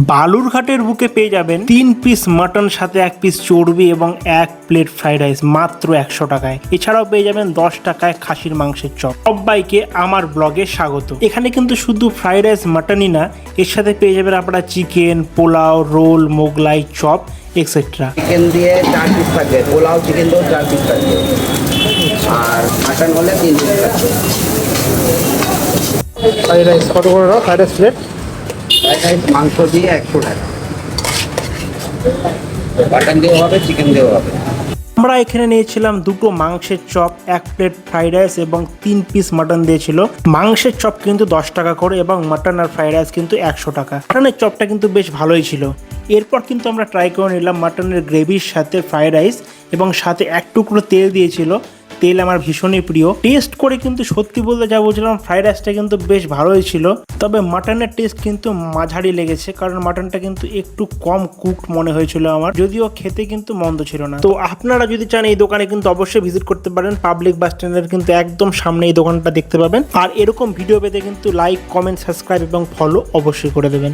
বালুরঘাটের বুকে পেয়ে যাবেন 3 পিস মাটন সাথে 1 পিস চর্বি এবং 1 প্লেট ফ্রাইড রাইস মাত্র 100 টাকায়। এছাড়াও পেয়ে যাবেন 10 টাকায় খাসির মাংসের চপ। সবাইকে আমার ব্লগে স্বাগত। এখানে কিন্তু শুধু ফ্রাইড রাইস মাটনই না, এর সাথে পেয়ে যাবেন আপনারা chicken, pulao, roll, Mughlai, chop etcetera. Chicken দিয়ে 4 পিস থাকবে, পোলাও চিকেন দিয়েও 4 পিস থাকবে, আর মাটন হলে 3 পিস থাকবে। ফ্রাইড রাইস কত করে দাও? Fried rice plate fried rice মাংস দিয়ে 100 টাকা, মাটন দিয়েও হবে, চিকেন দিয়েও হবে। আমরা এখানে নিয়েছিলাম দুটো মাংসের চপ, 1 প্লেট ফ্রাইড রাইস এবং 3 পিস মাটন দিয়েছিল। মাংসের চপ কিন্তু 10 টাকা করে এবং মাটন আর ফ্রাইড রাইস কিন্তু 100 টাকা। মাটনের চপটা কিন্তু বেশ ভালোই ছিল। এরপর কিন্তু আমরা ট্রাই করে নিলাম মাটনের গ্রেভির সাথে ফ্রাইড রাইস এবং সাথে 1 টুকরো তেল দিয়েছিল। তেল আমার ভীষণই প্রিয়। টেস্ট করে কিন্তু সত্যি বলতে যা বুঝলাম, ফ্রাইড রাইসটা কিন্তু বেশ ভালোই ছিল, তবে মাটনের টেস্ট কিন্তু মাঝারি লেগেছে, কারণ মাটনটা কিন্তু একটু কম কুকড মনে হয়েছিল আমার, যদিও খেতে কিন্তু মন্দ ছিল না। তো আপনারা যদি চান এই দোকানে কিন্তু অবশ্যই ভিজিট করতে পারেন। পাবলিক বাস স্ট্যান্ডের কিন্তু একদম সামনে এই দোকানটা দেখতে পাবেন। আর এরকম ভিডিও পেতে কিন্তু লাইক, কমেন্ট, সাবস্ক্রাইব এবং ফলো অবশ্যই করে দেবেন।